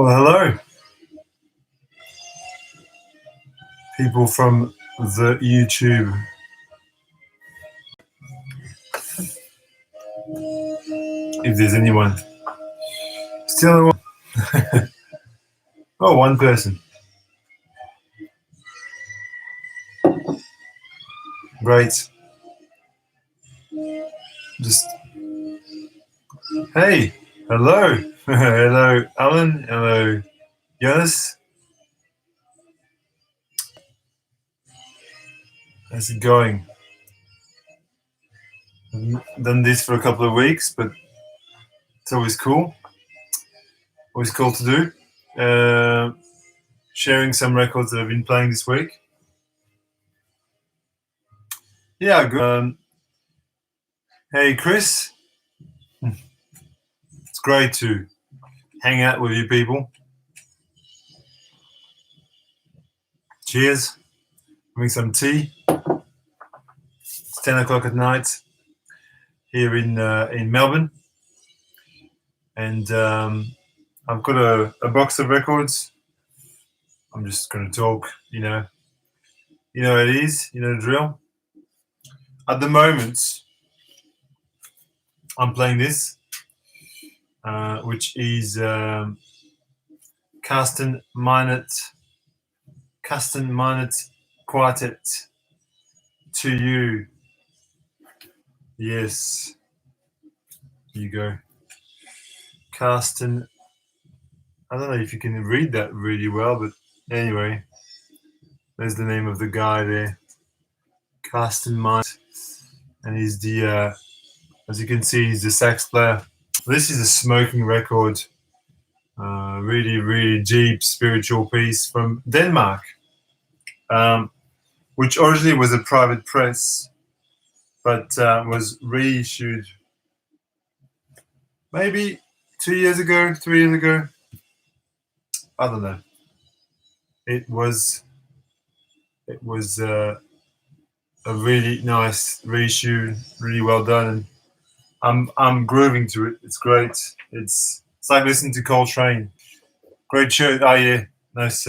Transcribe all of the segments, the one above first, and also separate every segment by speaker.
Speaker 1: Well, hello, people from the YouTube. If there's anyone, still oh, one person. Great. Just hey, hello, hello, Alan. Hello, Jonas. How's it going? Done this for a couple of weeks, but it's always cool. Always cool to do. Sharing some records that I've been playing this week. Yeah, good. Hey, Chris. It's great to hang out with you people. Cheers. Having some tea. It's 10 o'clock at night here in Melbourne, and I've got a box of records. I'm just going to talk. You know it is. You know the drill. At the moment, I'm playing this, which is Carsten Minot Quartet to You. Yes, here you go. Carsten. I don't know if you can read that really well, but anyway, there's the name of the guy there, Carsten Minot, and he's the, as you can see, he's the sax player. This is a smoking record, really, really deep spiritual piece from Denmark, which originally was a private press, but was reissued maybe 2 years ago, 3 years ago. I don't know. It was a really nice reissue, really well done, and I'm grooving to it. It's great. It's like listening to Coltrane. Great show. Oh yeah, nice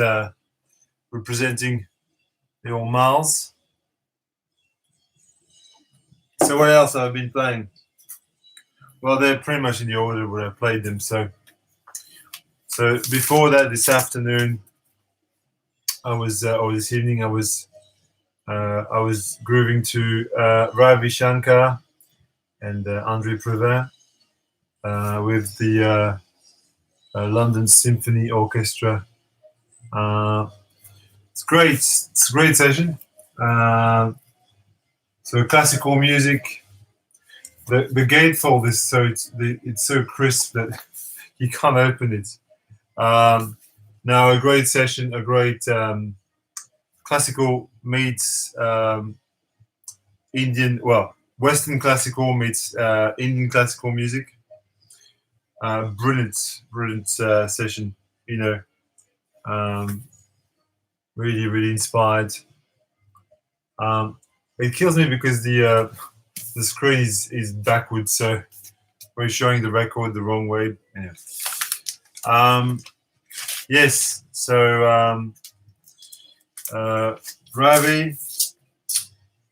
Speaker 1: representing the old Miles. So what else have I been playing? Well, they're pretty much in the order where I played them. So before that, this afternoon, or this evening, I was grooving to Ravi Shankar and Andre Previn with the London Symphony Orchestra. It's great. It's a great session. So classical music. The gatefold is it's so crisp that you can't open it. Now a great session, a great classical meets Indian, well, Western classical meets Indian classical music. Brilliant session. Really, really inspired. It kills me because the screen is backwards, so we're showing the record the wrong way. Anyway. Yes, so Ravi.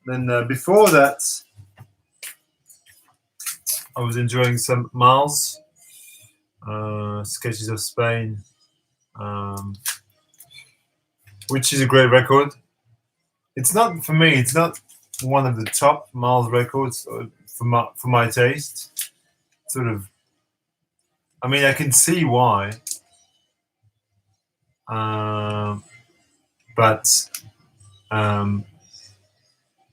Speaker 1: Then before that, I was enjoying some Miles, Sketches of Spain, which is a great record. It's not, for me, it's not one of the top Miles records for my taste. Sort of, I mean, I can see why, but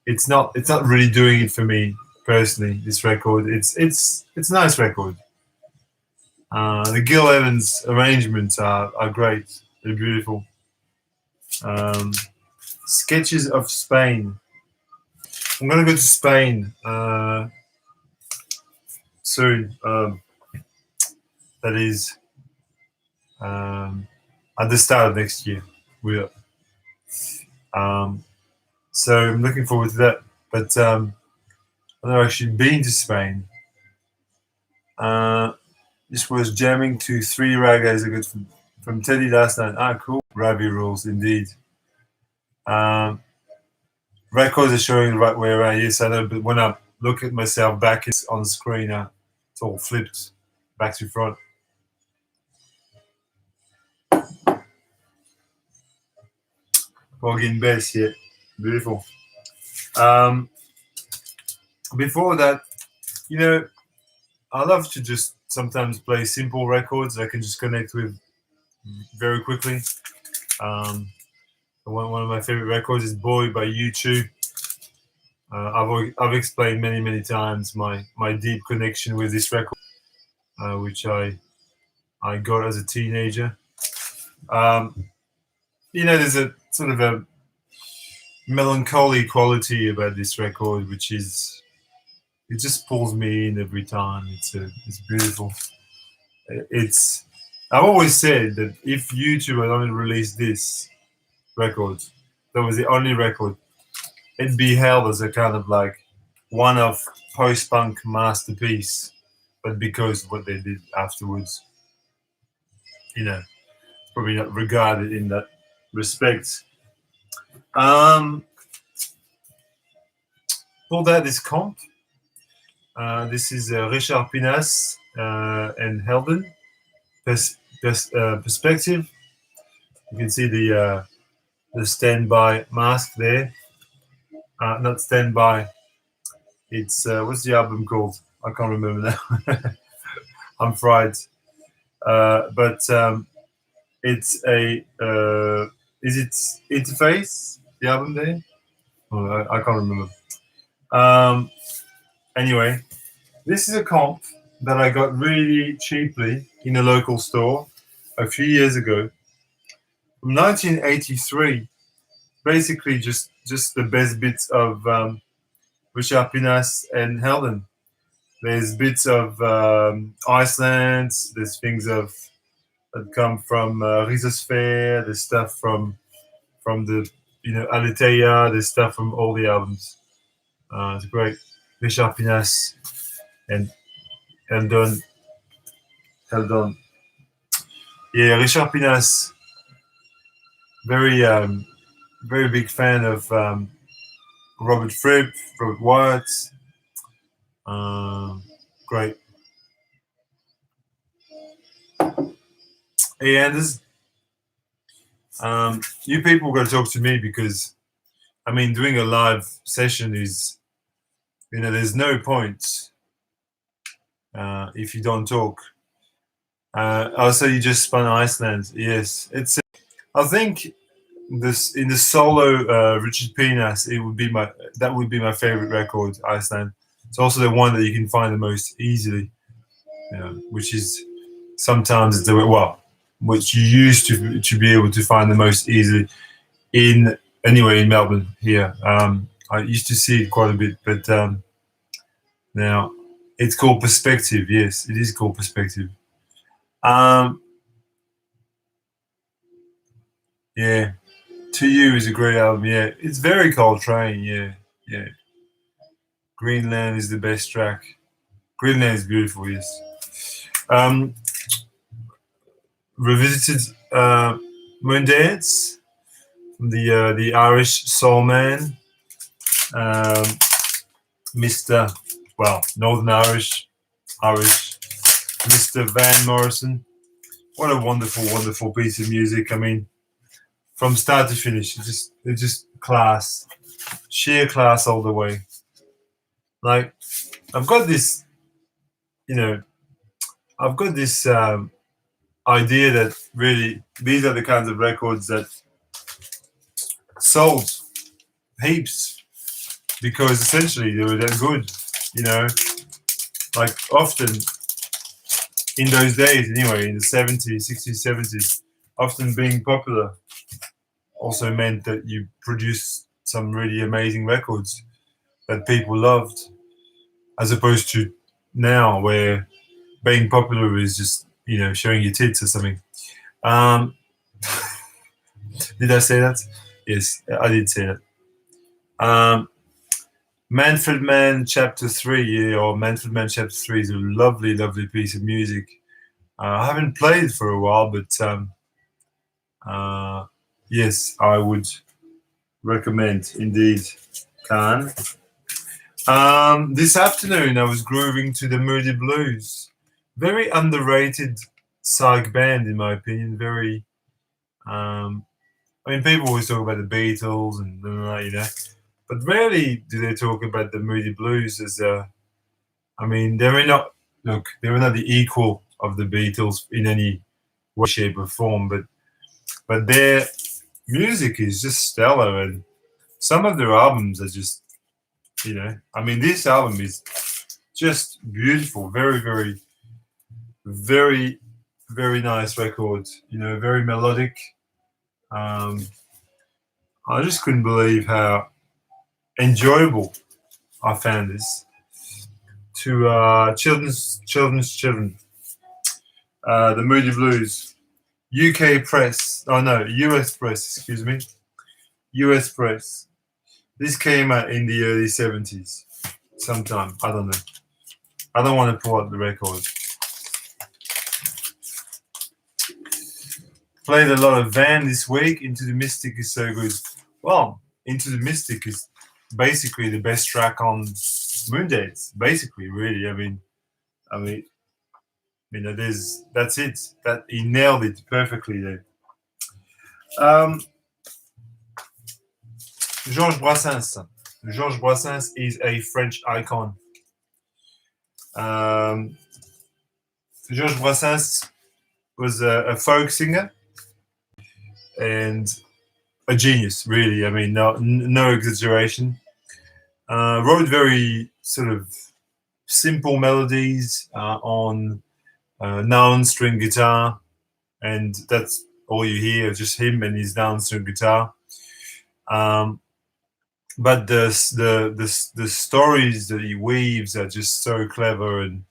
Speaker 1: it's not really doing it for me personally. This record, it's a nice record. The Gil Evans arrangements are great. They're beautiful. Sketches of Spain. I'm gonna go to Spain soon. That is at the start of next year. So I'm looking forward to that. But I've never actually been to Spain. This was jamming to 3 ragas I got From Teddy last night. Ah, cool. Ravi rules indeed. Records are showing the right way around. Yes, I know. But when I look at myself back on the screen, it's all flipped back to front. Plug-in bass, yeah, beautiful. Before that, you know, I love to just sometimes play simple records I can just connect with very quickly. One of my favorite records is "Boy" by U2. I've explained many times my deep connection with this record, which I got as a teenager. You know, there's a sort of a melancholy quality about this record, which is it just pulls me in every time. It's beautiful. I've always said that if U2 had only released this record, that was the only record, it'd be held as a kind of like one of post-punk masterpiece, but because of what they did afterwards, you know, probably not regarded in that respect. For that, this comp. This is Richard Pinas and Helden. Perspective. You can see the standby mask there. Not standby. It's what's the album called? I can't remember now. I'm fried. But it's a is it Interface? The album there? Oh, I can't remember. Anyway, this is a comp that I got really cheaply in a local store a few years ago from 1983. Basically, just the best bits of Richard Pinas and Helden. There's bits of Iceland. There's things that come from Rhizosphere. There's stuff from the Aletheia. There's stuff from all the albums. It's great. Richard Pinas and Helden. Yeah, Richard Pinas. Very very big fan of Robert Fripp, Robert Wyatt. Great. Hey Anders, you people got to talk to me because, I mean, doing a live session is, there's no point if you don't talk. Also, you just spun Iceland. Yes, it's. I think this in the solo Richard Pinas, that would be my favorite record, Iceland. It's also the one that you can find the most easily, which is sometimes which you used to be able to find the most easily in Melbourne here. I used to see it quite a bit, but now it's called Perspective. Yes, it is called Perspective. Yeah, To You is a great album. Yeah, it's very Coltrane. Yeah. Greenland is the best track. Greenland is beautiful. Yes. Revisited Moondance, the Irish soul man, Mr. Northern Irish, Mr. Van Morrison. What a wonderful piece of music. I mean, from start to finish, it's just class, sheer class all the way. Like, I've got this idea that really these are the kinds of records that sold heaps because essentially they were that good, like often in those days anyway, in the 70s, 60s, 70s, often being popular also meant that you produced some really amazing records that people loved, as opposed to now where being popular is just showing your tits or something. Did I say that? Yes, I did say that. Manfred Mann Chapter 3, or Manfred Mann Chapter 3 is a lovely piece of music. I haven't played for a while, but Yes, I would recommend indeed, Khan. This afternoon I was grooving to the Moody Blues. Very underrated psych band, in my opinion. Very, I mean, people always talk about the Beatles and you know, but rarely do they talk about the Moody Blues as a. I mean, they're not the equal of the Beatles in any way, shape, or form, but their music is just stellar, and some of their albums are just, you know, I mean, this album is just beautiful, very, very, very, very nice record. You know, very melodic. Um, I just couldn't believe how enjoyable I found this. To children's children, the Moody Blues, UK press. Oh no, US press. Excuse me, US press. This came out in the early 70s, sometime. I don't know. I don't want to pull up the record. Played a lot of Van this week. Into the Mystic is so good. Well, Into the Mystic is basically the best track on Moondays. Basically, really. I mean, you know, that's it. That he nailed it perfectly there. Georges Brassens. Georges Brassens is a French icon. Georges Brassens was a folk singer and a genius, really. I mean, no exaggeration. Wrote very sort of simple melodies on nine-string guitar, and that's all you hear, just him and his nine-string guitar. But the stories that he weaves are just so clever, and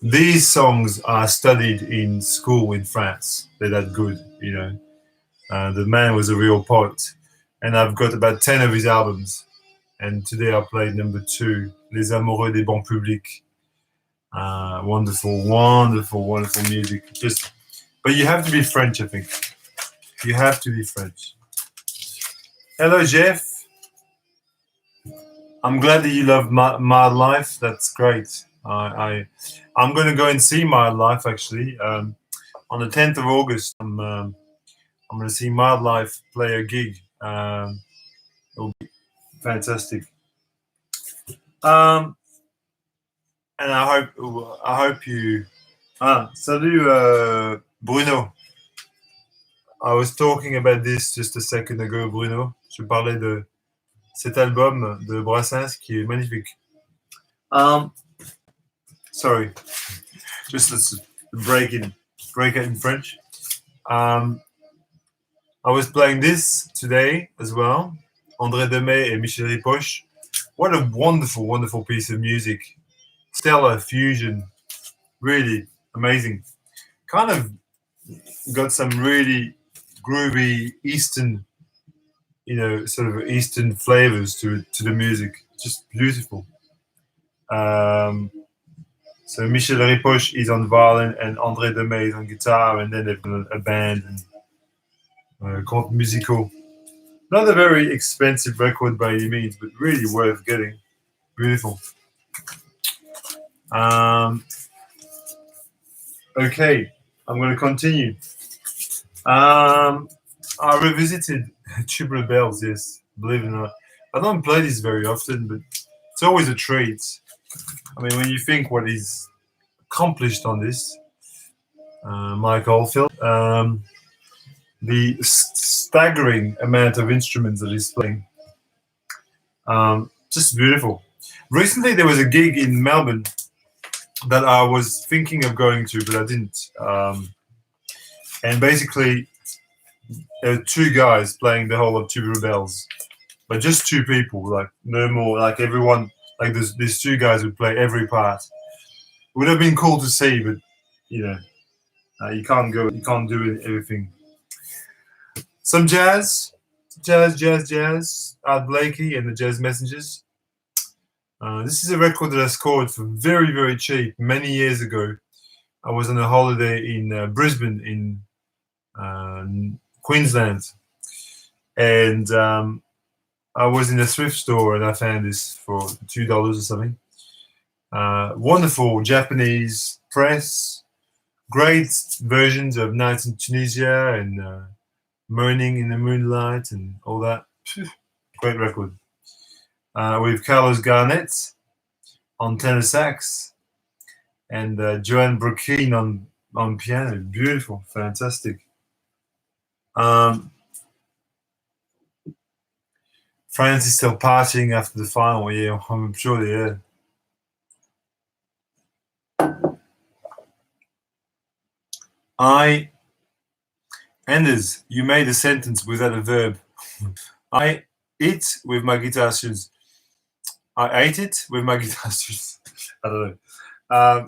Speaker 1: these songs are studied in school in France. They're that good, you know. The man was a real poet, and I've got about 10 of his albums. And today I played number 2, Les Amoureux des Bancs Publics. Wonderful, wonderful, wonderful music. But you have to be French, I think. You have to be French. Hello, Jeff. I'm glad that you love Mild Life. That's great. I'm going to go and see Mild Life actually on the 10th of August. I'm going to see Mild Life play a gig. It'll be fantastic. And I hope you. Salut, Bruno. I was talking about this just a second ago, Bruno. Je parlais de cet album de Brassens qui est magnifique. Sorry, just let's break it in French. I was playing this today as well. André Demet et Michel Ripoche. What a wonderful, wonderful piece of music. Stellar fusion. Really amazing. Kind of got some really groovy Eastern, you know, sort of Eastern flavors to the music. Just beautiful. So Michel Ripoche is on violin and André Demet is on guitar, and then they've got a band and contes musicaux. Not a very expensive record by any means, but really worth getting. Beautiful. Okay, I'm going to continue. I revisited Tubular Bells, yes, believe it or not. I don't play this very often, but it's always a treat. I mean, when you think what he's accomplished on this, Mike Oldfield, the staggering amount of instruments that he's playing, just beautiful. Recently, there was a gig in Melbourne that I was thinking of going to, but I didn't. And basically, there were 2 guys playing the whole of Tubular Bells, but just 2 people, like no more. Like everyone, like these 2 guys would play every part. It would have been cool to see, but you know, you can't do everything. Some jazz. Art Blakey and the Jazz Messengers. This is a record that I scored for very, very cheap many years ago. I was on a holiday in Brisbane in Queensland, and I was in a thrift store and I found this for $2 or something. Wonderful Japanese press, great versions of Nights in Tunisia and Moaning in the Moonlight and all that. Great record. With Carlos Garnett on tenor sax and Joanne Brookin on piano. Beautiful, fantastic. France is still partying after the final. Yeah, I'm sure they are. Anders, you made a sentence without a verb. I eat with my guitar shoes. I ate it with my guitar shoes. I don't know.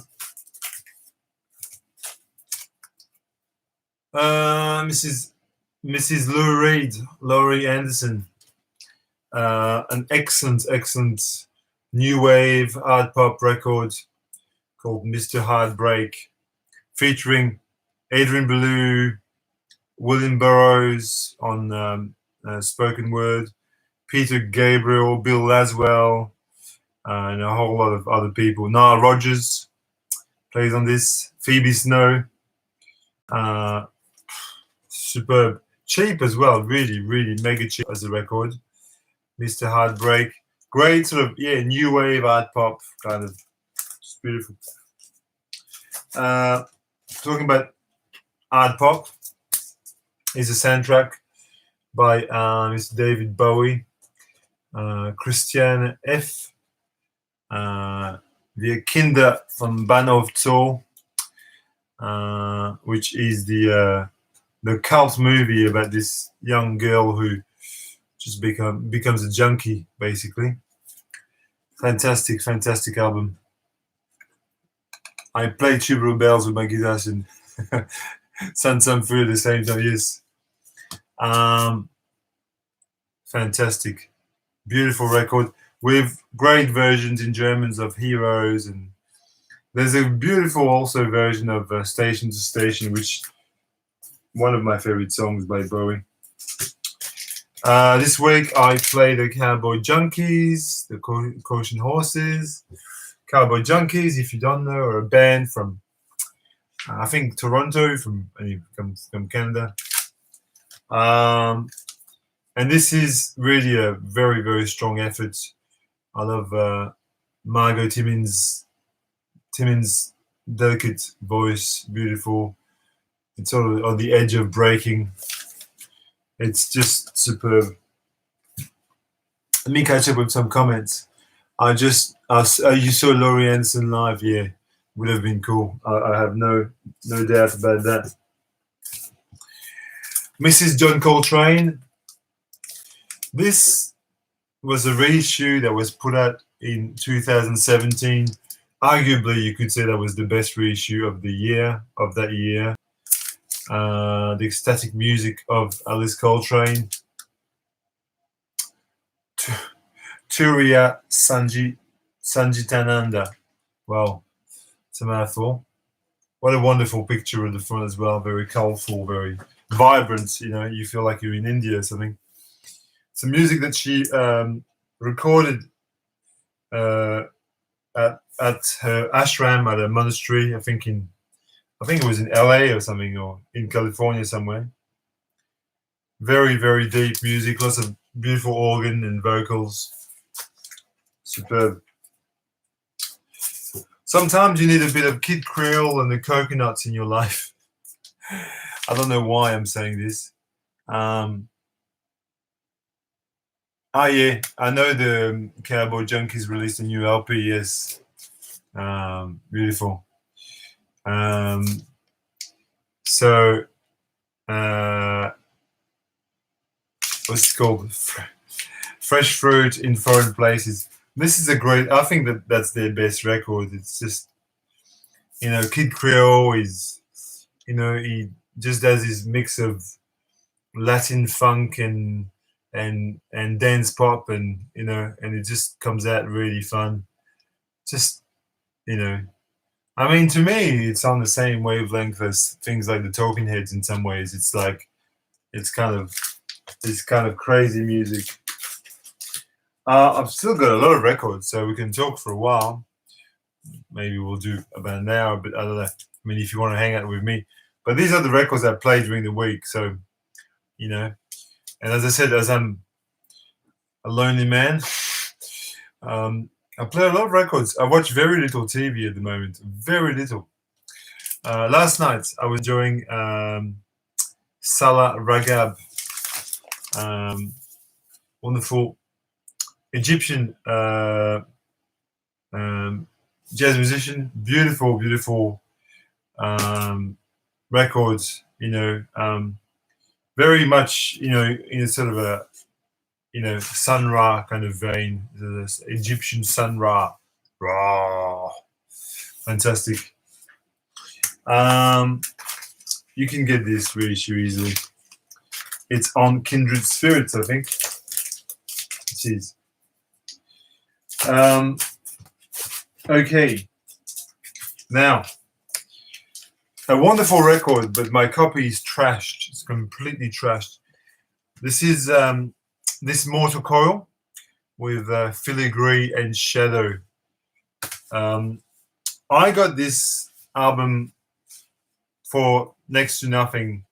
Speaker 1: Mrs. Laurie Anderson, an excellent new wave art pop record called Mr. Heartbreak, featuring Adrian Belew, William Burroughs on spoken word, Peter Gabriel, Bill Laswell, and a whole lot of other people. Nile Rodgers plays on this. Phoebe Snow. Superb. Cheap as well. Really mega cheap as a record. Mr. Heartbreak. Great sort of, new wave art pop kind of. It's beautiful. Talking about art pop is a soundtrack by Mr. David Bowie, Christian F., Wir Kinder vom Bahnhof Zoo, which is the cult movie about this young girl who just becomes a junkie, basically. Fantastic album. I play Tubular Bells with my guitar and Sun Through at the same time. Yes. Fantastic. Beautiful record with great versions in Germans of Heroes, and there's a beautiful also version of Station to Station, which one of my favorite songs by Bowie. This week I played the Cowboy Junkies, the Caution Horses. Cowboy Junkies, if you don't know, are a band from I think Toronto, from Canada. And this is really a very strong effort. I love Margot Timmins' delicate voice, beautiful. It's sort of on the edge of breaking. It's just superb. Let me catch up with some comments. You saw Laurie Anderson live, yeah, would have been cool. I have no doubt about that. Mrs. John Coltrane. This was a reissue that was put out in 2017. Arguably, you could say that was the best reissue of that year. The ecstatic music of Alice Coltrane. Turiya Sanjitananda. Wow, it's a mouthful. What a wonderful picture at the front as well. Very colorful, very vibrant. You feel like you're in India or something. Some music that she recorded at her ashram at a monastery. I think it was in LA or something, or in California somewhere. Very deep music, lots of beautiful organ and vocals. Superb. Sometimes you need a bit of Kid Creole and the Coconuts in your life. I don't know why I'm saying this. Yeah, I know the Cowboy Junkies released a new LP. Yes, beautiful. So, what's it called? Fresh Fruit in Foreign Places. This is I think that's their best record. It's just, Kid Creole is, he just does his mix of Latin funk and dance pop, and and it just comes out really fun. Just I mean, to me, it's on the same wavelength as things like the Talking Heads. In some ways, it's like it's kind of crazy music. I've still got a lot of records, so we can talk for a while. Maybe we'll do about an hour, but I don't know. I mean, if you want to hang out with me, but these are the records I played during the week, so you know. And as I said, as I'm a lonely man, I play a lot of records. I watch very little TV at the moment, very little. Last night I was enjoying Salah Ragab, wonderful Egyptian jazz musician, beautiful, beautiful records. Very much in a sort of a Sun Ra kind of vein, this Egyptian Sun Ra, fantastic. You can get this reissue easily. It's on Kindred Spirits, I think. It is. Okay. Now, a wonderful record, but my copy is trashed. It's completely trashed. This is this Mortal Coil with Filigree and Shadow. I got this album for next to nothing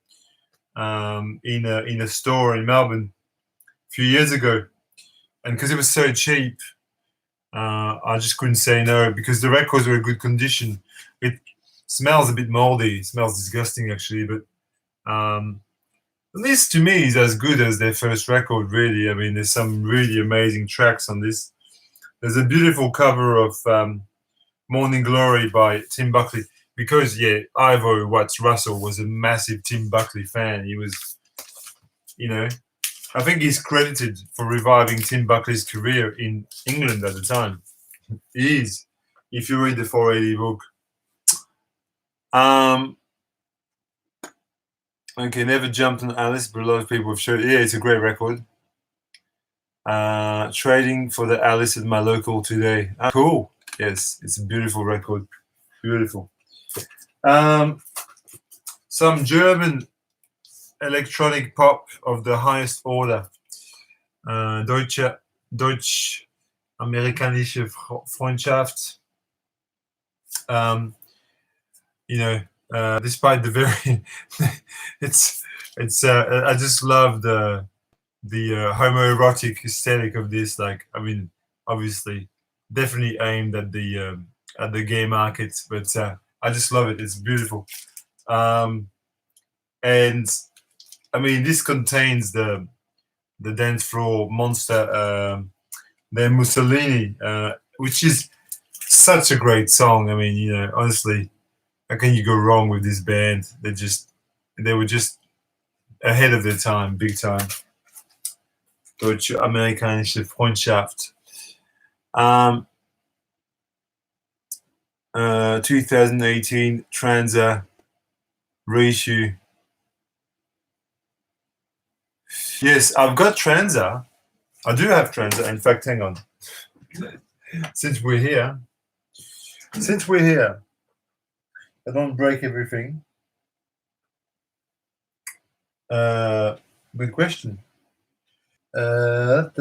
Speaker 1: in a store in Melbourne a few years ago, and because it was so cheap, I just couldn't say no because the records were in good condition. It smells a bit moldy. It smells disgusting actually, but at least to me is as good as their first record, really. I mean, there's some really amazing tracks on this. There's a beautiful cover of Morning Glory by Tim Buckley because, Ivo Watts Russell was a massive Tim Buckley fan. He was, I think he's credited for reviving Tim Buckley's career in England at the time. He is, if you read the 480 book. Okay, never jumped on Alice, but a lot of people have showed it. Yeah, it's a great record. Trading for the Alice at my local today. Cool. Yes, it's a beautiful record. Beautiful. Some German electronic pop of the highest order. Deutsch-amerikanische Freundschaft. Despite the very, I just love the homoerotic aesthetic of this. Like, I mean, obviously, definitely aimed at the gay market, but I just love it. It's beautiful, and I mean, this contains the dance floor monster, the Mussolini, which is such a great song. I mean, honestly. How can you go wrong with this band? They were just ahead of their time, big time. Deutsch-amerikanische Freundschaft. 2018 Transa reissue. Yes, I've got Transa. I do have Transa. In fact, hang on. Since we're here. I don't break everything. Good question. Here,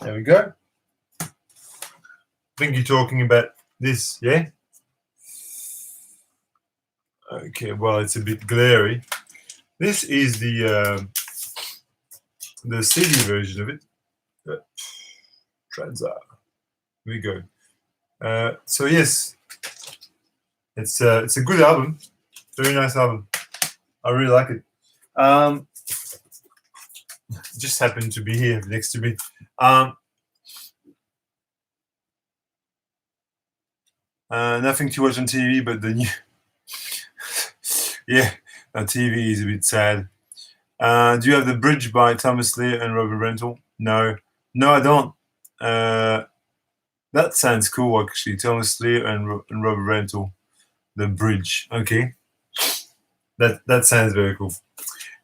Speaker 1: there we go. I think you're talking about this, yeah? Okay, well, it's a bit glary. This is the CD version of it. Transa. Here we go. So yes, it's a good album, very nice album. I really like it. Just happened to be here next to me. Nothing to watch on TV, but the new. Yeah, TV is a bit sad. Do you have The Bridge by Thomas Lear and Robert Rental? No, I don't. That sounds cool, actually. Thomas Lear and Robert Rental, The Bridge. Okay, that sounds very cool.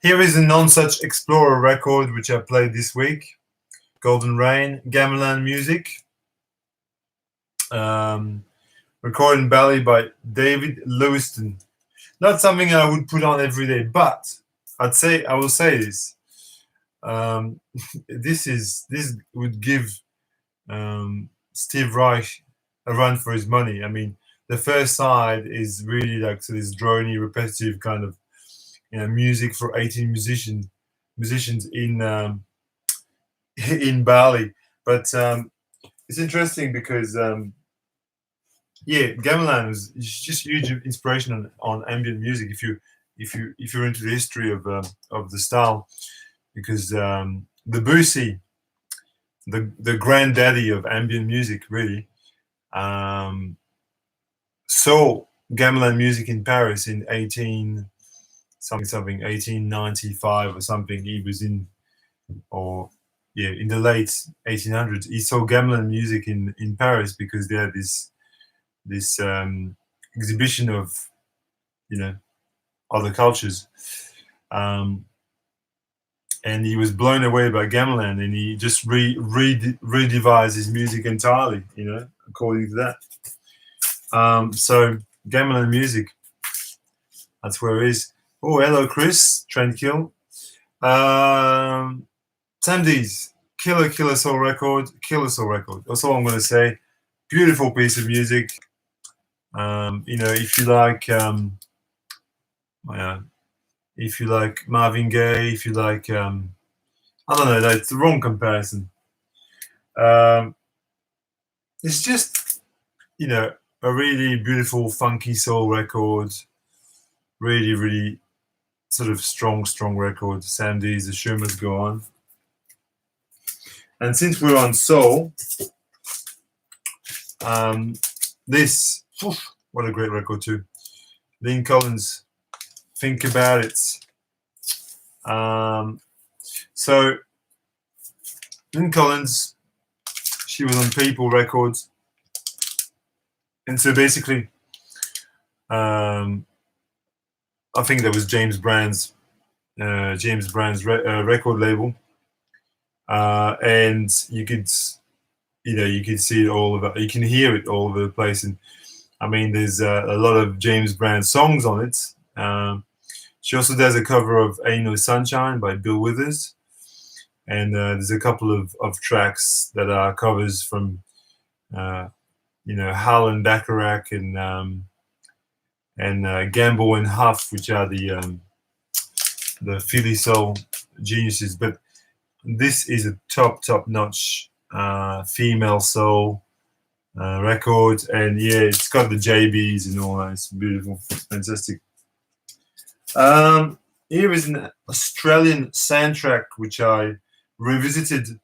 Speaker 1: Here is a Non-Such Explorer record which I played this week. Golden Rain, Gamelan Music. Recorded in Bali by David Lewiston. Not something I would put on every day, but I will say this. Um, this would give Steve Reich a run for his money. I mean, the first side is really like so this drony, repetitive kind of music for 18 musicians in Bali. But it's interesting because Gamelan is just huge inspiration on ambient music. If you're into the history of the style, because Debussy, the granddaddy of ambient music, really, saw gamelan music in Paris in 1895 or something. He was in in the late 1800s. He saw gamelan music in Paris because they had this exhibition of other cultures. And he was blown away by gamelan, and he just redevised his music entirely, according to that. So gamelan music, that's where it is. Oh, hello, Chris Trendkill. Sam Dees, killer soul record. That's all I'm going to say. Beautiful piece of music. If you like Marvin Gaye, if you like, I don't know, that's the wrong comparison. It's just, a really beautiful, funky soul record. Really, really sort of strong record. Sam Dees, The Show Must Go On. And since we're on soul, what a great record too. Lynn Collins, Think About It. So Lynn Collins, she was on People Records, and so basically, I think that was James Brand's record label, and you could see it all about. You can hear it all over the place, and I mean, there's a lot of James Brand songs on it. She also does a cover of Ain't No Sunshine by Bill Withers. And there's a couple of tracks that are covers from, Hal and Bacharach and Gamble and Huff, which are the Philly soul geniuses. But this is a top-notch female soul record, and it's got the JBs and all that. It's beautiful, fantastic. Here is an Australian soundtrack which I revisited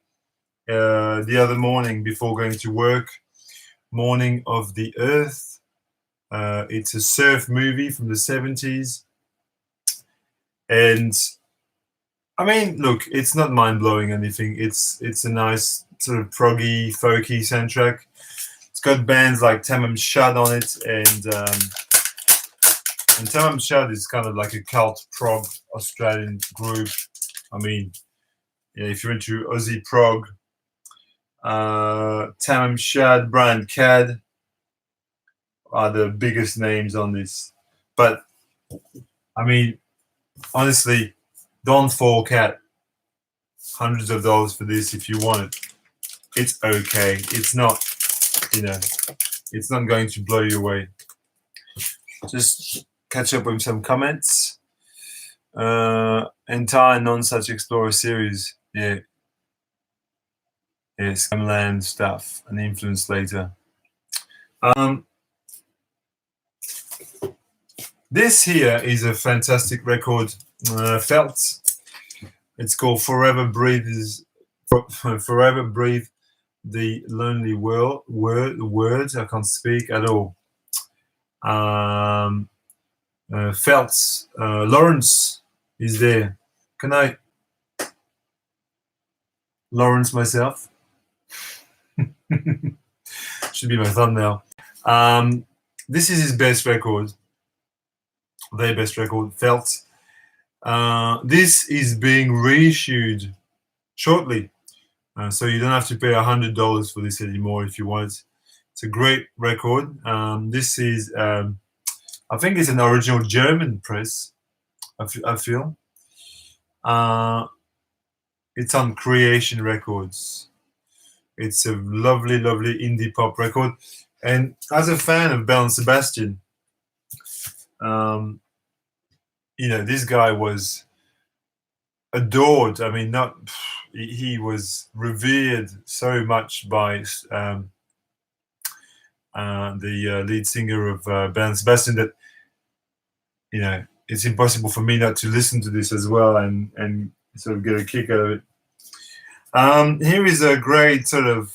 Speaker 1: the other morning before going to work. Morning of the Earth. It's a surf movie from the 70s, and I mean, look, it's not mind-blowing anything. It's a nice sort of proggy, folky soundtrack. It's got bands like Tamam Shud on it, and Tamam Shud is kind of like a cult prog Australian group. I mean, if you're into Aussie prog, Tamam Shud, Brian Cadd are the biggest names on this. But I mean, honestly, don't fork out hundreds of dollars for this if you want it. It's okay. It's not, it's not going to blow you away. Just catch up with some comments. Entire Non-Such Explorer series. Yeah. Scamland stuff and Influence later. This here is a fantastic record. Felt. It's called Forever Breathe the Lonely Words. I can't speak at all. Felt. Lawrence is there. Can I Lawrence myself? Should be my thumbnail. This is his best record. Their best record, Felt. This is being reissued shortly, so you don't have to pay $100 for this anymore if you want it. It's a great record. This is, I think it's an original German press. I feel. It's on Creation Records. It's a lovely, lovely indie pop record. And as a fan of Belle and Sebastian, this guy was adored. I mean, not he was revered so much by the lead singer of Belle and Sebastian that it's impossible for me not to listen to this as well and sort of get a kick out of it. Here is a great sort of,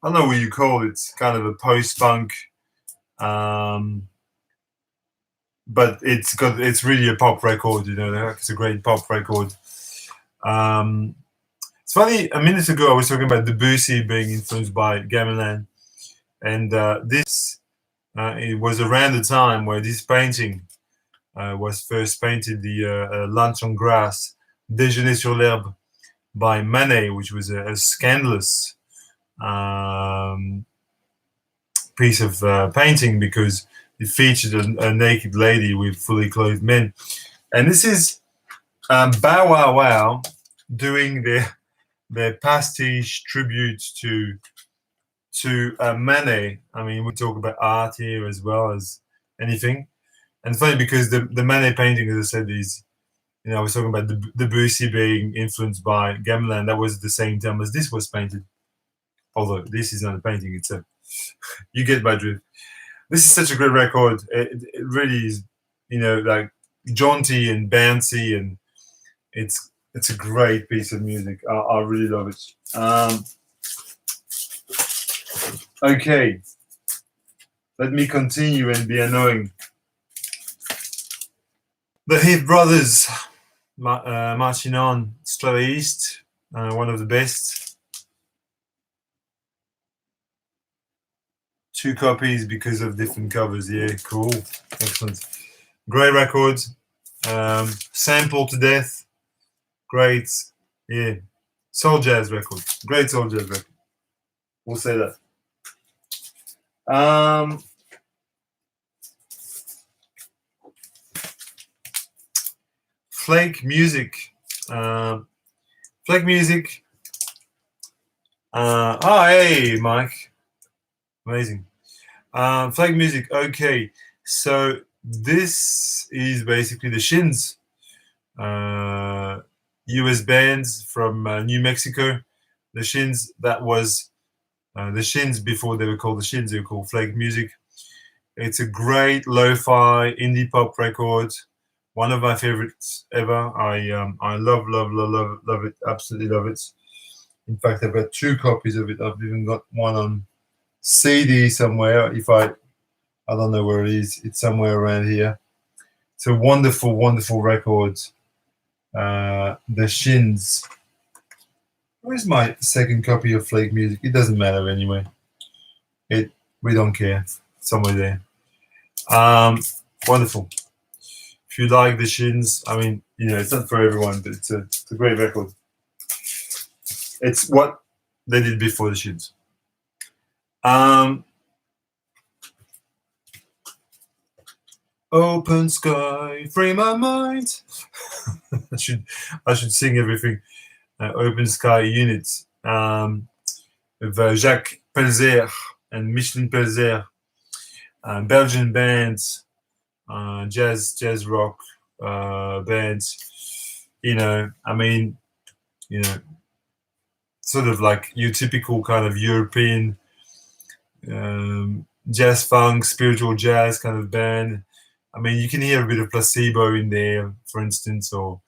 Speaker 1: I don't know what you call it, kind of a post-punk, but it's really a pop record, it's a great pop record. It's funny, a minute ago I was talking about Debussy being influenced by Gamelan, and this it was around the time where this painting was first painted, the Lunch on Grass, Déjeuner sur l'herbe, by Manet, which was a scandalous piece of painting because it featured a naked lady with fully clothed men. And this is Bow Wow Wow doing their pastiche tribute to Manet. I mean, we talk about art here as well as anything. And it's funny because the Manet painting, as I said, is, I was talking about the Debussy being influenced by Gamelan. That was the same time as this was painted. Although this is not a painting, it's you get my drift. This is such a great record. It really is, like jaunty and bouncy, and it's a great piece of music. I really love it. Okay, let me continue and be annoying. The Heath Brothers, marching on, Straight East, one of the best. 2 copies because of different covers. Yeah, cool, excellent, great record. Sampled to death, great. Yeah, soul jazz record, great soul jazz record. We'll say that. Flake Music. Flake Music. Hey, Mike. Amazing. Flake Music. Okay, so this is basically the Shins, US bands from New Mexico. The Shins, that was the Shins before they were called the Shins. They were called Flake Music. It's a great lo-fi indie pop record. One of my favorites ever. I love it. Absolutely love it. In fact, I've got 2 copies of it. I've even got one on CD somewhere. I don't know where it is. It's somewhere around here. It's a wonderful, wonderful record. The Shins. Where's my second copy of Flake Music? It doesn't matter anyway. We don't care. Somewhere there. Wonderful. If you like the Shins, I mean, it's not for everyone, but it's a great record. It's what they did before the Shins. Open sky, free my mind. I should sing everything. Open Sky Unit with Jacques Pelzer and Micheline Pelzer, Belgian bands, jazz rock bands. I mean, sort of like your typical kind of European jazz funk, spiritual jazz kind of band. I mean, you can hear a bit of Placebo in there, for instance, or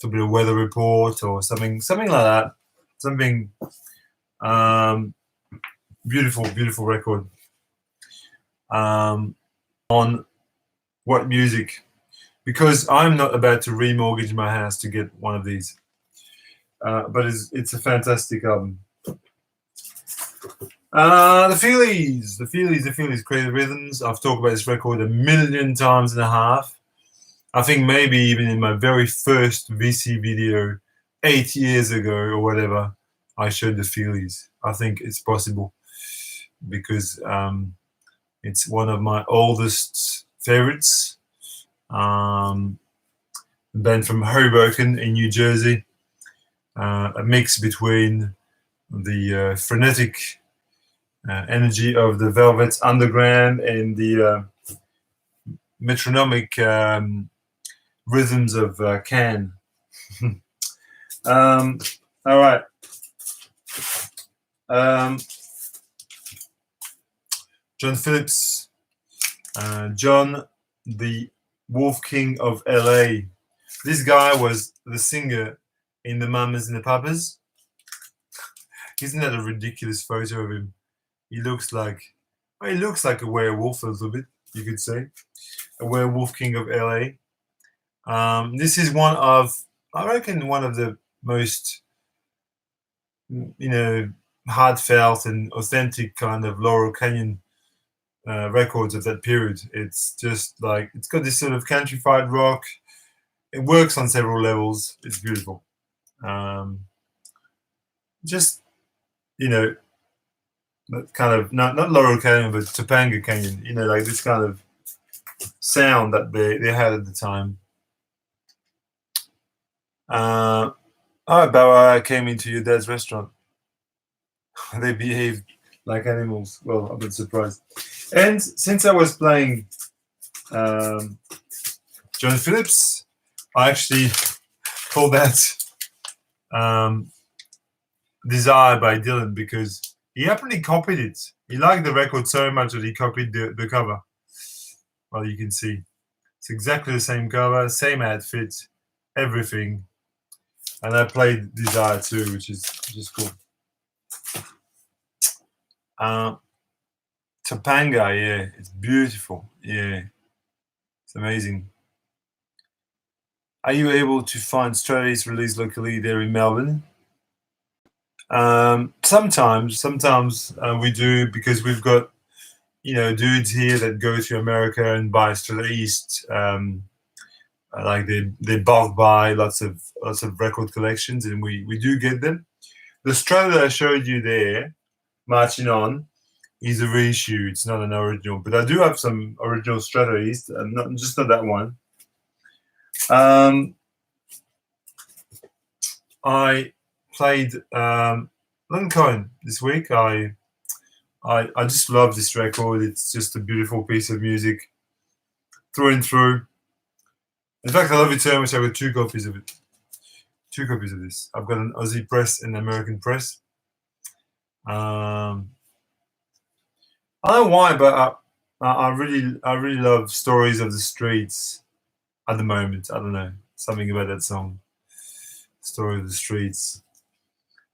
Speaker 1: a bit of Weather Report or something like that. Something beautiful, beautiful record. On What Music? Because I'm not about to remortgage my house to get one of these, but it's a fantastic album. The Feelies, Creative Rhythms. I've talked about this record 1.5 million times. I think maybe even in my very first VC video 8 years ago or whatever, I showed the Feelies. I think it's possible. because it's one of my oldest favorites. A band from Hoboken in New Jersey, a mix between the frenetic energy of the Velvet Underground and the metronomic rhythms of Can. All right. John Phillips, John, the Wolf King of LA. This guy was the singer in the Mamas and the Papas. Isn't that a ridiculous photo of him? He looks like a werewolf a little bit, you could say. A werewolf king of LA. This is one of the most, heartfelt and authentic kind of Laurel Canyon records of that period. It's just like, it's got this sort of countrified rock. It works on several levels. It's beautiful. Just, that kind of, not Laurel Canyon, but Topanga Canyon, like this kind of sound that they had at the time. Bower came into your dad's restaurant. They behaved like animals. Well, I'm not surprised. And since I was playing John Phillips, I actually called that Desire by Dylan, because he happily copied it. He liked the record so much that he copied the cover. Well, you can see it's exactly the same cover, same outfit, everything. And I played Desire too, which is cool. Topanga, yeah, it's beautiful. Yeah, it's amazing. Are you able to find Strays released locally there in Melbourne? Sometimes we do, because we've got dudes here that go to America and buy Straight East. Like they bulk buy lots of record collections, and we do get them. The Strata that I showed you there, Marching On, is a reissue. It's not an original, but I do have some original Strata East, and not that one. I played Leonard Cohen this week. I just love this record. It's just a beautiful piece of music through and through. In fact, I love it so much. I've got 2 copies of it. 2 copies of this. I've got an Aussie press and an American press. I don't know why, but I really love Stories of the Streets at the moment. I don't know, something about that song, Story of the Streets.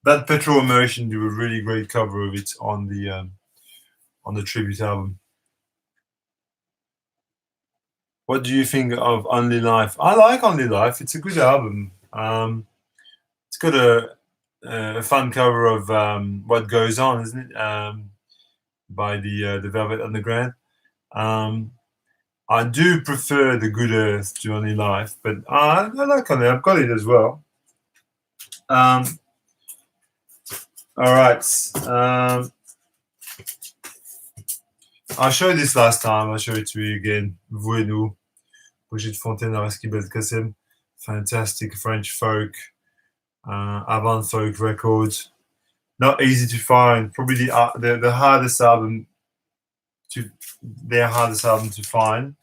Speaker 1: That Petrol Immersion do a really great cover of it on the tribute album. What do you think of Only Life? I like Only Life. It's a good album. It's got a fun cover of What Goes On, isn't it? By the Velvet Underground. I do prefer The Good Earth to Only Life, but I like Only Life. I've got it as well. All right. I showed this last time. I'll show it to you again. Vous et nous, Brigitte Fontaine, Araski Belkacem. Fantastic French folk, avant folk records. Not easy to find. Probably the hardest album to find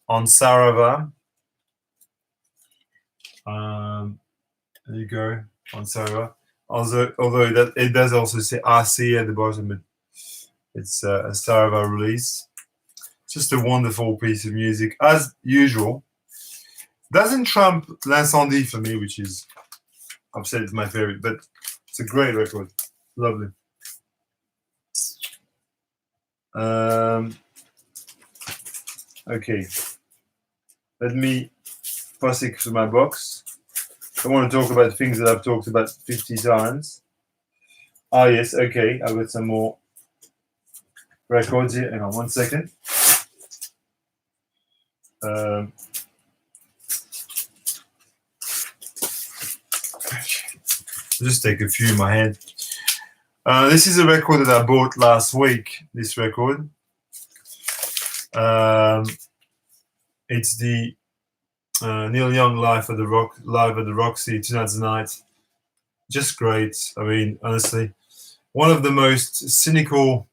Speaker 1: on Sarava. There you go, on Sarava. Although that it does also say RC at the bottom, but it's a Sarava release. Just a wonderful piece of music, as usual. Doesn't trump L'Incendie for me, which is, I've said it's my favorite, but it's a great record. Lovely. Okay. Let me pass it to my box. I want to talk about things that I've talked about 50 times. Ah, yes, okay. I've got some more records here. Hang on 1 second. I'll just take a few in my hand. This is a record that I bought last week. This record, um, it's the Neil Young live at the Roxy Tonight's the Night. Just great. I mean, honestly, one of the most cynical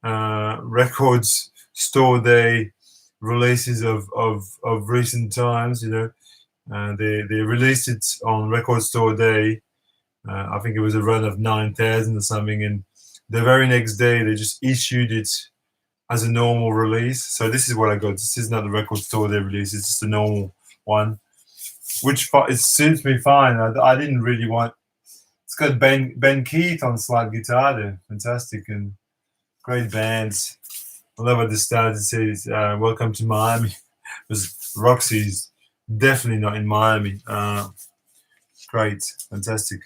Speaker 1: records store day releases of recent times. They released it on Record Store Day. I think it was a run of 9,000 or something, and the very next day they just issued it as a normal release. So this is what I got. This is not the Record Store Day release. It's just a normal one, which it suits me fine. I didn't really want. It's got Ben Keith on slide guitar there, fantastic, and great bands. I love what the start. It says, "Welcome to Miami," because Roxy's definitely not in Miami. Great, fantastic.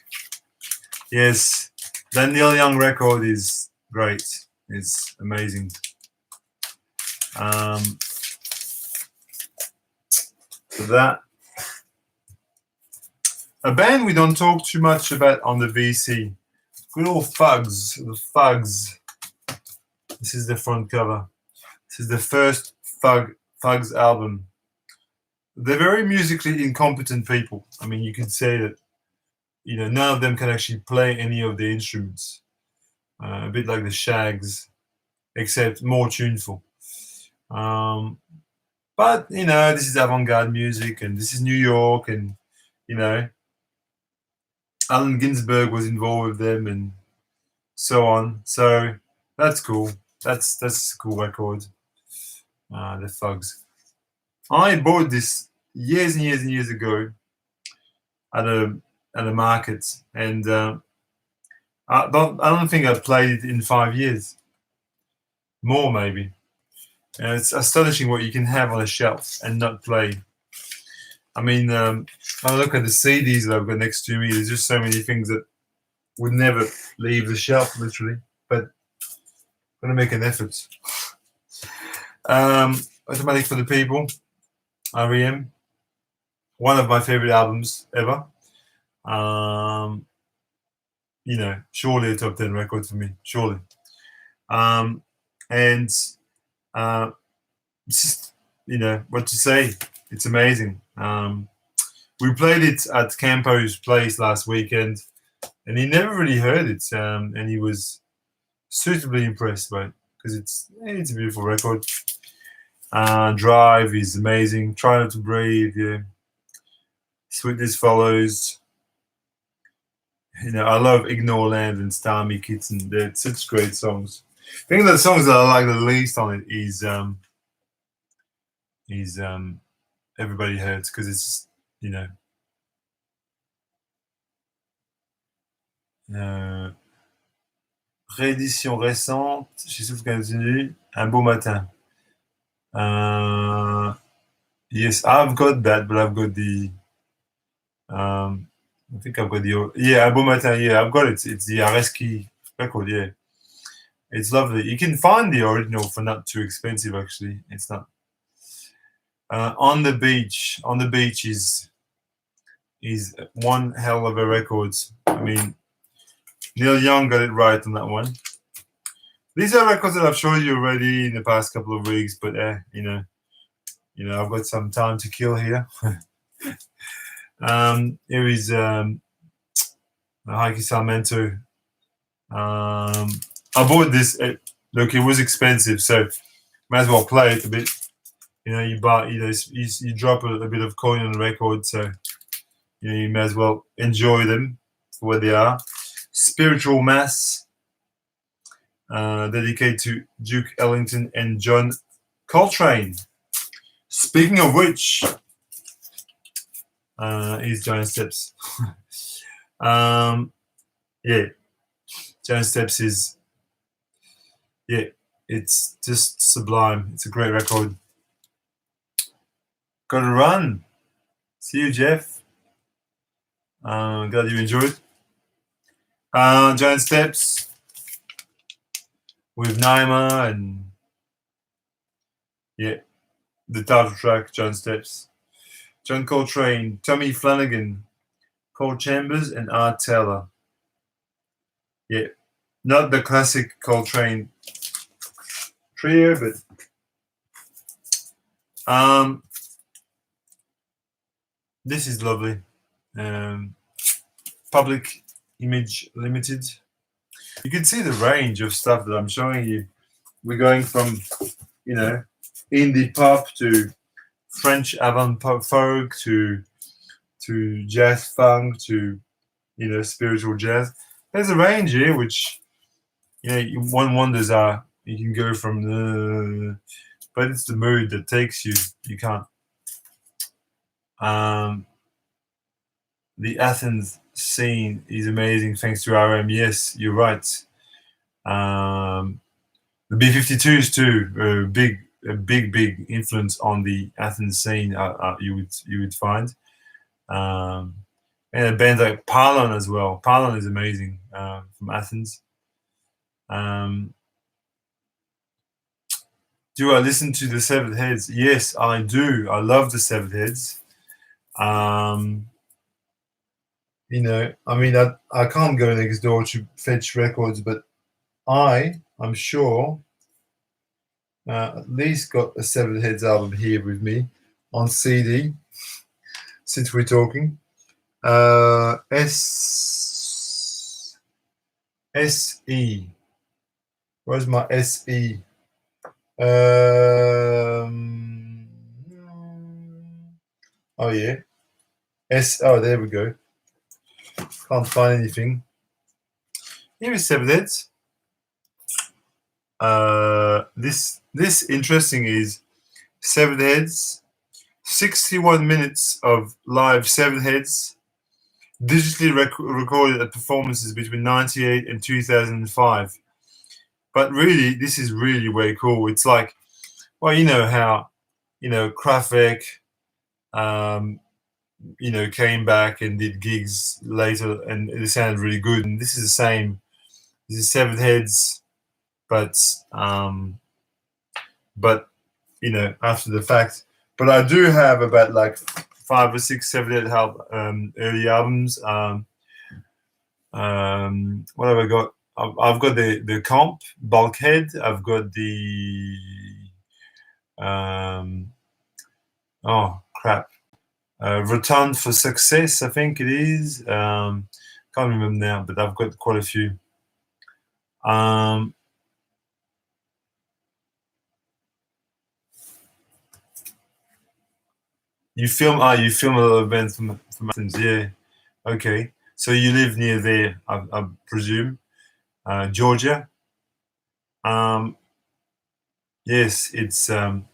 Speaker 1: Yes, the Neil Young record is great. It's amazing. So that a band we don't talk too much about on the VC. Good old Fugs. The Fugs. This is the front cover. This is the first Fugs album. They're very musically incompetent people. I mean, you can say that, none of them can actually play any of the instruments. A bit like the Shags, except more tuneful. But, this is avant-garde music, and this is New York, and, Allen Ginsberg was involved with them, and so on. So that's cool. That's a cool record. The Fugs. I bought this years and years and years ago at a market, and I don't think I've played it in 5 years. More maybe. And it's astonishing what you can have on a shelf and not play. I mean, when I look at the CDs that I've got next to me, there's just so many things that would never leave the shelf, literally. But I'm going to make an effort. Automatic for the People, R.E.M. One of my favorite albums ever. Surely a top 10 record for me. Surely. And it's just, what to say. It's amazing. We played it at Campo's place last weekend, and he never really heard it, and he was suitably impressed by it because it's a beautiful record. Drive is amazing. Try Not to Breathe, yeah. Sweetness Follows. I love Ignore Land and Starmy Kitten. They're such great songs. I think the songs that I like the least on it is Everybody Hurts, because it's just, réédition récente chez Souffle Continu, Un beau matin. Yes, I've got that, but I've got the I think I've got the Un beau matin. Yeah, I've got it. It's the Areski record. Yeah, it's lovely. You can find the original for not too expensive. Actually, it's not. On the Beach. On the Beach is one hell of a record. I mean, Neil Young got it right on that one. These are records that I've shown you already in the past couple of weeks, but I've got some time to kill here. Here is Heikki Salmento. I bought this. Look, it was expensive, so might as well play it a bit. You buy, you drop a bit of coin on the record, so you may as well enjoy them for what they are. Spiritual Mass, dedicated to Duke Ellington and John Coltrane. Speaking of which, is Giant Steps. Giant Steps is, it's just sublime. It's a great record. Gotta run. See you, Jeff. Glad you enjoyed. Giant Steps with Naima and the title track, Giant Steps. John Coltrane, Tommy Flanagan, Paul Chambers, and Art Taylor. not the classic Coltrane trio, but this is lovely. Public Image Limited. You can see the range of stuff that I'm showing you. We're going from, indie pop to French avant folk to jazz funk to spiritual jazz. There's a range here which one wonders you can go from but it's the mood that takes you. You can't. The Athens scene is amazing thanks to RM. Yes, you're right. The B-52s too, a big influence on the Athens scene. You would find, and a band like Parlon as well. Parlon is amazing from Athens. Do I listen to the Severed Heads? Yes, I do. I love the Severed Heads. I can't go next door to fetch records, but I'm sure at least got a Severed Heads album here with me on CD, since we're talking. SE. Where's my SE? Oh yeah. There we go. Can't find anything. Here is Severed Heads. This interesting is Severed Heads, 61 minutes of live Severed Heads, digitally recorded at performances between 98 and 2005. But really, this is really way cool. It's like, well, you know how, Kraftwerk, came back and did gigs later, and it sounded really good. And this is the same. This is Severed Heads, but after the fact. But I do have about like 5 or 6 Severed Head early albums. What have I got? I've got the Comp Bulkhead. I've got the Return for Success, I think it is. Can't remember now, but I've got quite a few. You film a lot of events from Athens, yeah. Okay, so you live near there, I presume, Georgia. Yes, it'd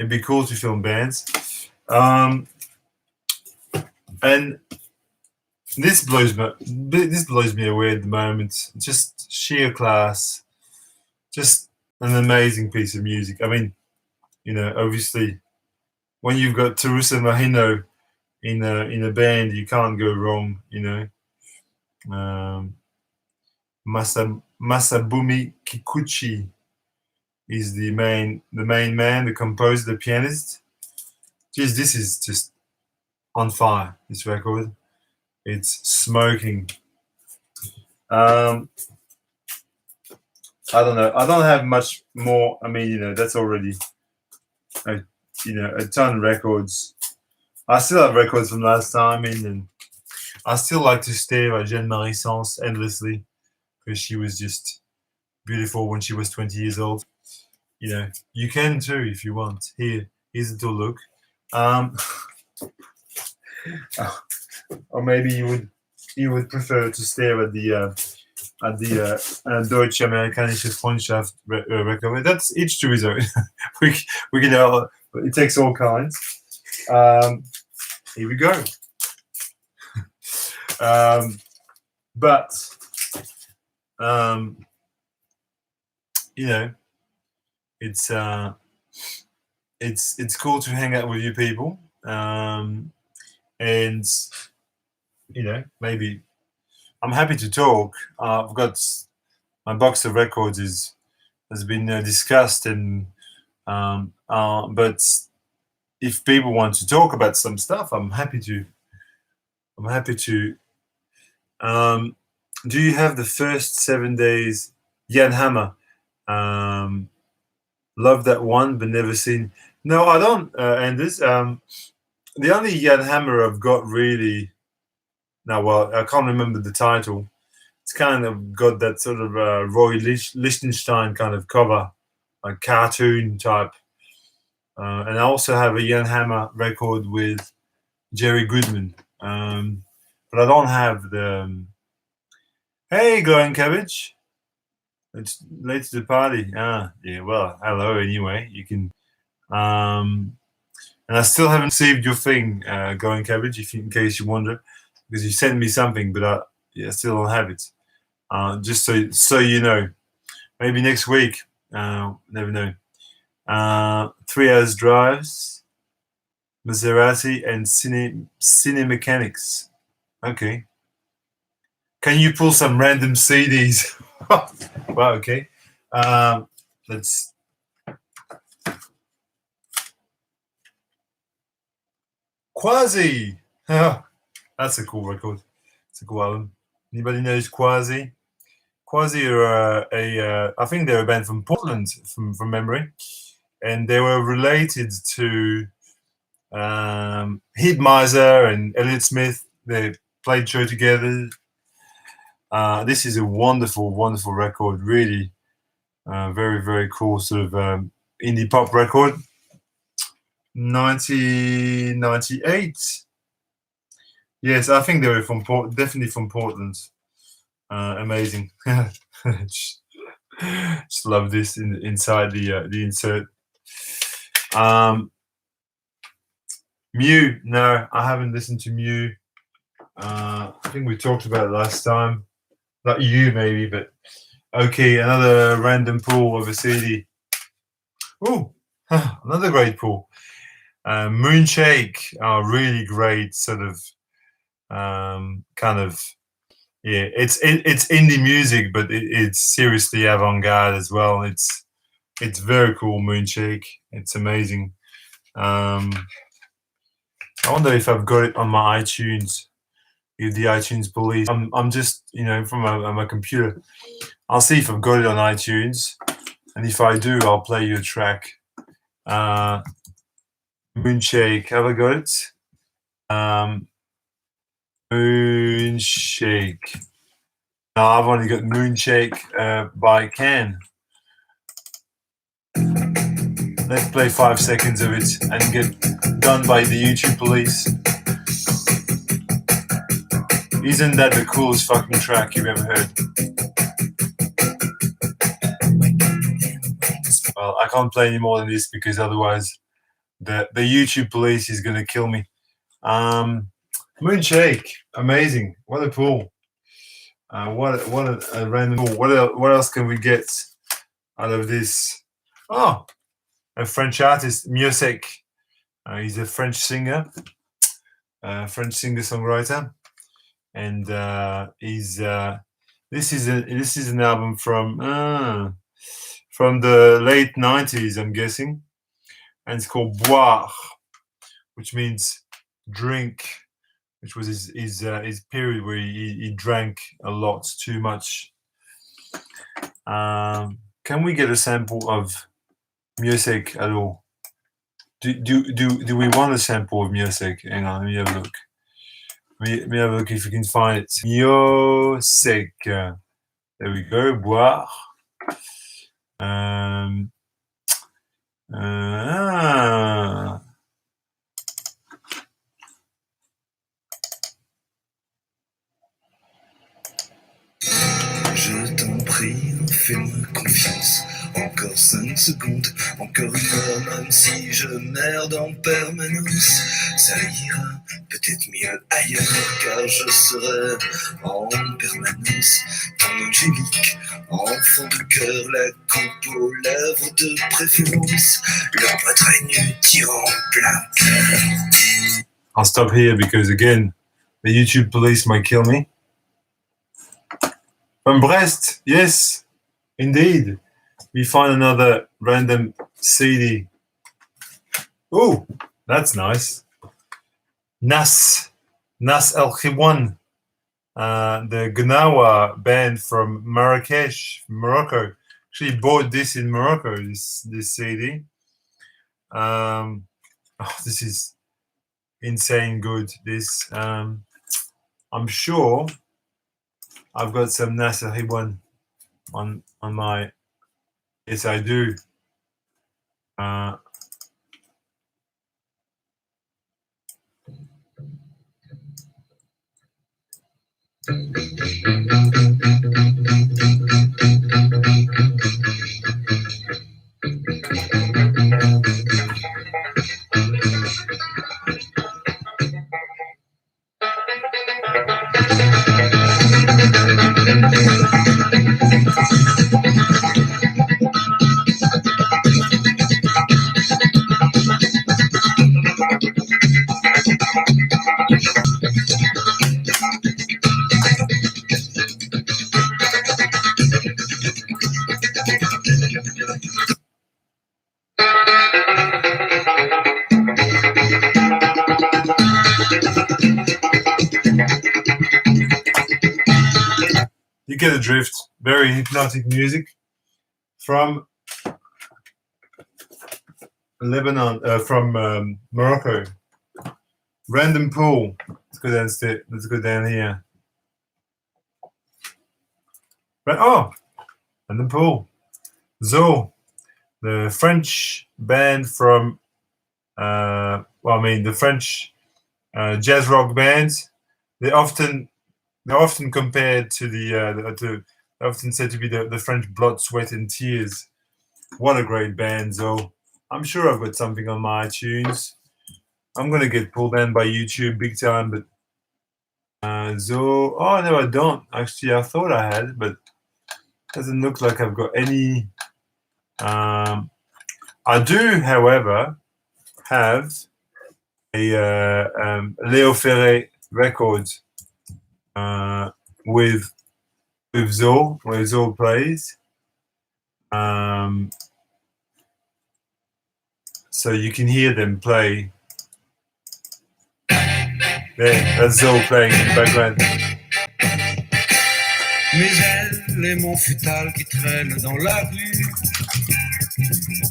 Speaker 1: be cool to film bands. And this blows me away at the moment. Just sheer class, just an amazing piece of music. I mean, obviously, when you've got Teresa Mahino in a band, you can't go wrong. Masabumi Kikuchi is the main man, the composer, the pianist. Geez, this is just on fire. This record, it's smoking. I don't know. I don't have much more. I mean, that's already a ton of records. I still have records from last time, and I still like to stare at Jeanne-Marie Sens endlessly because she was just beautiful when she was 20 years old. You can too if you want. Here's a little look. Or maybe you would prefer to stare at the Deutsche Amerikanische Freundschaft record. That's each to his own. we can it takes all kinds. Here we go. But it's cool to hang out with you people, and maybe I'm happy to talk. I've got my box of records has been discussed, and but if people want to talk about some stuff, I'm happy to. Do you have the first 7 days? Jan Hammer. Love that one, but never seen. No, I don't, Anders. The only Jan Hammer I've got really now, well, I can't remember the title. It's kind of got that sort of Roy Lichtenstein kind of cover, like cartoon type. And I also have a Jan Hammer record with Jerry Goodman. But I don't have the. Hey, Glowing Cabbage. It's late to the party. Ah, yeah. Well, hello. Anyway, you can. And I still haven't saved your thing, Glowing Cabbage. If you, in case you wonder, because you sent me something, but I still don't have it. Just so you know, maybe next week. Never know. 3 hours drives, Maserati, and Cine Mechanics. Okay. Can you pull some random CDs? Wow. Okay. Let's. Quasi. That's a cool record. It's a cool album. Anybody knows Quasi? Quasi are I think they're a band from Portland, from memory, and they were related to Heat Miser and Elliott Smith. They played show together. This is a wonderful, wonderful record. Really, very, very cool sort of indie pop record. 1998. Yes, I think they were from definitely from Portland. Amazing. Just love this inside the insert. Mew. No, I haven't listened to Mew. I think we talked about it last time. Not you, maybe, but okay. Another random pull of a CD. Oh, another great pull. Moonshake are really great, sort of kind of. Yeah, it's indie music, but it's seriously avant-garde as well. It's very cool. Moonshake. It's amazing. I wonder if I've got it on my iTunes. If the iTunes police, I'm just from my computer. I'll see if I've got it on iTunes, and if I do, I'll play you a track. Moonshake. Have I got it? Moonshake. No, I've only got Moonshake by Can. Let's play 5 seconds of it and get done by the YouTube police. Isn't that the coolest fucking track you've ever heard? Well, I can't play any more than this because otherwise the YouTube police is gonna kill me. Moonshake, amazing! What a pull! What a random pull. What else can we get out of this? Oh, a French artist, Miossec. He's a French singer, French singer-songwriter, and he's this is an album from the late 90s, I'm guessing, and it's called Boire, which means drink, which was his period where he drank a lot, too much. Can we get a sample of Miossec at all? Do we want a sample of Miossec? Hang on, let me have a look. Let me have a look if you can find it. Miossec. There we go. Boire.
Speaker 2: Je t'en prie, fais-moi confiance. Encore 5 secondes, encore une heure, même si je merde en permanence. Ça ira peut-être mieux ailleurs, car je serai en permanence ton angélique, enfant de cœur, la coupe aux lèvres de préférence, le poitrain nu tirant plein cœur.
Speaker 1: I'll stop here because again, the YouTube police might kill me. From Brest, yes, indeed. We find another random CD. Oh, that's nice. Nas El Khiwan. the Gnawa band from Marrakesh, Morocco. Actually bought this in Morocco, this CD. This is insane good. This I'm sure I've got some Nasser Hibwan on my. Yes, I do. You get the drift. Very hypnotic music from Lebanon, from Morocco. Random Pool. Let's go downstairs. Let's go down here. Random Pool. Zo, the French band from, the French jazz rock bands. They're often compared to they're often said to be the French Blood, Sweat and Tears. What a great band, Zo. I'm sure I've got something on my iTunes. I'm gonna get pulled down by YouTube big time, but Zo. Oh no, I don't. Actually, I thought I had, but doesn't look like I've got any. I do, however, have a Leo Ferré record with Zo, where Zo plays. So you can hear them play. There, that's Zo playing in the background.
Speaker 2: Mes ailes et mon futal qui traîne dans la rue.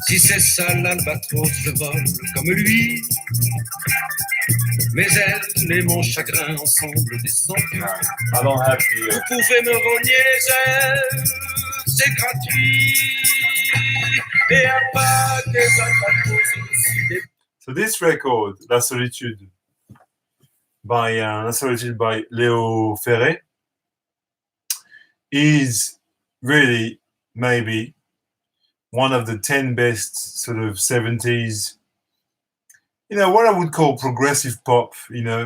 Speaker 2: Si c'est ça l'albatros, je vole comme lui. Mes ailes et mon chagrin ensemble descendus.
Speaker 1: I don't have to.
Speaker 2: Vous pouvez me rogner les ailes, c'est gratuit. Et à pas des albatros aussi des.
Speaker 1: So this record, La Solitude, by Leo Ferré, is really maybe one of the 10 best sort of 70s, what I would call progressive pop.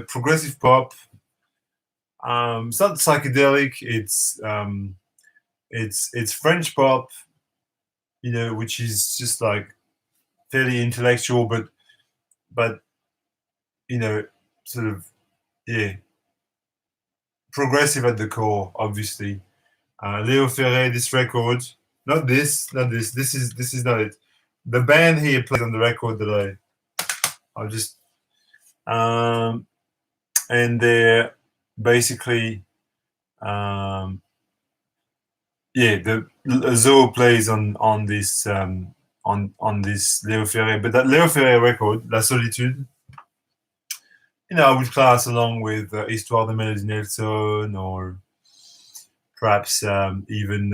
Speaker 1: Progressive pop. It's not psychedelic. It's French pop, which is just like fairly intellectual, but sort of, progressive at the core, obviously. Leo Ferré, this record, not this, this is not it. The band here plays on the record that I'll just, and they're basically, the Zo plays on this on this Leo Ferré, but that Leo Ferré record, La Solitude, I would class along with Histoire de Mélodie Nelson, or perhaps even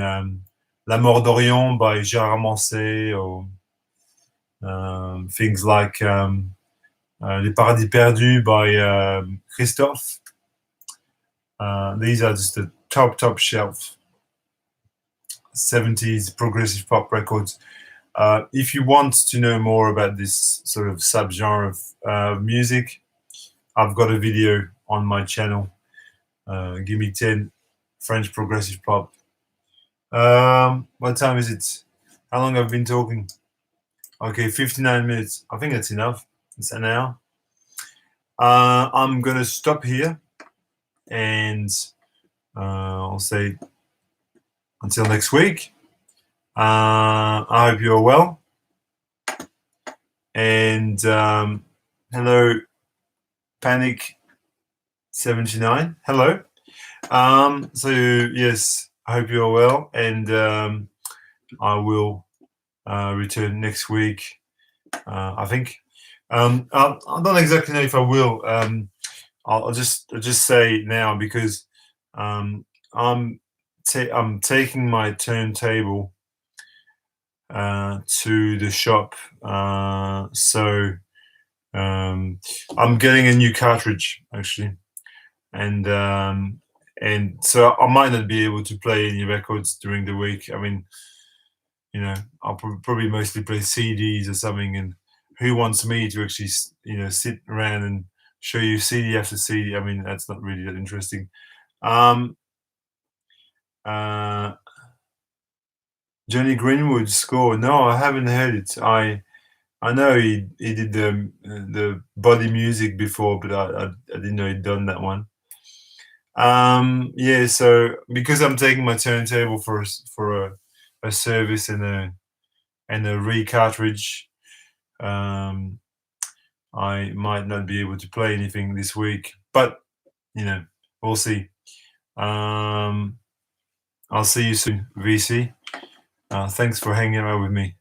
Speaker 1: La Mort d'Orion by Gérard Manset, or things like Les Paradis Perdus by Christophe. These are just the top shelf 70s progressive pop records. If you want to know more about this sort of subgenre of music, I've got a video on my channel. Give me 10 French progressive pop. What time is it? How long have I been talking? Okay, 59 minutes. I think that's enough. It's an hour. I'm gonna stop here, and I'll say until next week. I hope you're well. And hello, Panic 79. Hello. So yes, I hope you're well, and I will return next week. I think. I don't exactly know if I will. I'll just say now because um, I'm I'm taking my turntable to the shop. So I'm getting a new cartridge actually, and so I might not be able to play any records during the week. I mean, I'll probably mostly play CDs or something. And who wants me to actually, sit around and show you CD after CD? I mean, that's not really that interesting. Um, uh, Johnny Greenwood score. No, I haven't heard it. I know he did the body music before, but I didn't know he'd done that one. Yeah, so because I'm taking my turntable for a service and a re-cartridge, um, I might not be able to play anything this week, but we'll see. I'll see you soon, VC. Thanks for hanging out with me.